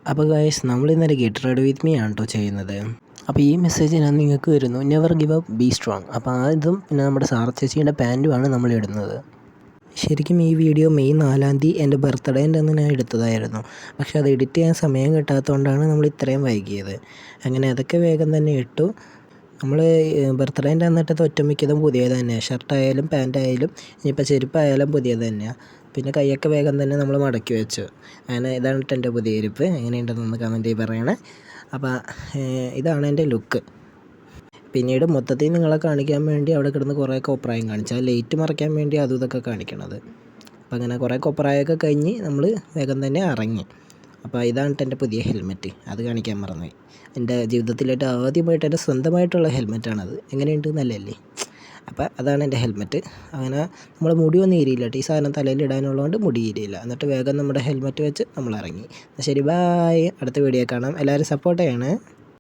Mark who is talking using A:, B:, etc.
A: അപ്പോൾ ഗൈസ് നമ്മളിന്നൊരു get ready with me ആണ് കേട്ടോ ചെയ്യുന്നത്. അപ്പോൾ ഈ മെസ്സേജ് ഞാൻ നിങ്ങൾക്ക് വരുന്നു, never give up, be strong. അപ്പോൾ അതും പിന്നെ നമ്മുടെ സാറ ചേച്ചീൻ്റെ പാൻറ്റുമാണ് നമ്മൾ ഇടുന്നത്. ശരിക്കും ഈ വീഡിയോ മെയ് 4-ാം തീയതി എൻ്റെ ബർത്ത്ഡേൻ്റെ അന്ന് ഞാൻ എടുത്തതായിരുന്നു. പക്ഷേ അത് എഡിറ്റ് ചെയ്യാൻ സമയം കിട്ടാത്തതുകൊണ്ടാണ് നമ്മൾ ഇത്രയും വൈകിയത്. അങ്ങനെ അതൊക്കെ വേഗം തന്നെ ഇട്ടു. നമ്മൾ ബർത്ത്ഡേൻ്റെ അന്നിട്ടത് ഒറ്റമിക്കതും പുതിയത് തന്നെയാണ്. ഷർട്ടായാലും പാൻറ്റായാലും ഇനിയിപ്പോൾ ചെരുപ്പായാലും പുതിയത് തന്നെയാണ്. പിന്നെ കൈയൊക്കെ വേഗം തന്നെ നമ്മൾ മടക്കി വെച്ചു. അങ്ങനെ ഇതാണ് എൻ്റെ പുതിയ ഇരിപ്പ്. എങ്ങനെയുണ്ടെന്നൊന്ന് കമൻറ്റ് ചെയ്ത് പറയണേ. അപ്പോൾ ഇതാണ് എൻ്റെ ലുക്ക്. പിന്നീട് മൊത്തത്തിൽ നിങ്ങളെ കാണിക്കാൻ വേണ്ടി അവിടെ കിടന്ന് കുറേ കോപ്രായം കാണിച്ചു. ആ ലൈറ്റ് മറയ്ക്കാൻ വേണ്ടി അതും ഇതൊക്കെ കാണിക്കണത്. അപ്പോൾ അങ്ങനെ കുറേ കോപ്രായമൊക്കെ കഴിഞ്ഞ് നമ്മൾ വേഗം തന്നെ ഇറങ്ങി. അപ്പോൾ ഇതാണ് എൻ്റെ പുതിയ ഹെൽമെറ്റ്. അത് കാണിക്കാൻ മറന്നുപോയി. എൻ്റെ ജീവിതത്തിലായിട്ട് ആദ്യമായിട്ട് എൻ്റെ സ്വന്തമായിട്ടുള്ള ഹെൽമെറ്റാണത്. എങ്ങനെയുണ്ട്, നല്ലതല്ലേ? അപ്പോൾ അതാണ് എൻ്റെ ഹെൽമെറ്റ്. അങ്ങനെ നമ്മൾ മുടിയൊന്നും ഏരിയില്ല കേട്ടോ. ഈ സാധനം തലയിൽ ഇടാനുള്ളതുകൊണ്ട് മുടി ഏരിയില്ല. എന്നിട്ട് വേഗം നമ്മുടെ ഹെൽമെറ്റ് വെച്ച് നമ്മൾ ഇറങ്ങി. ശരി, ബായ്. അടുത്ത വീഡിയോ കാണാം. എല്ലാവരും സപ്പോർട്ട് ചെയ്യണേ.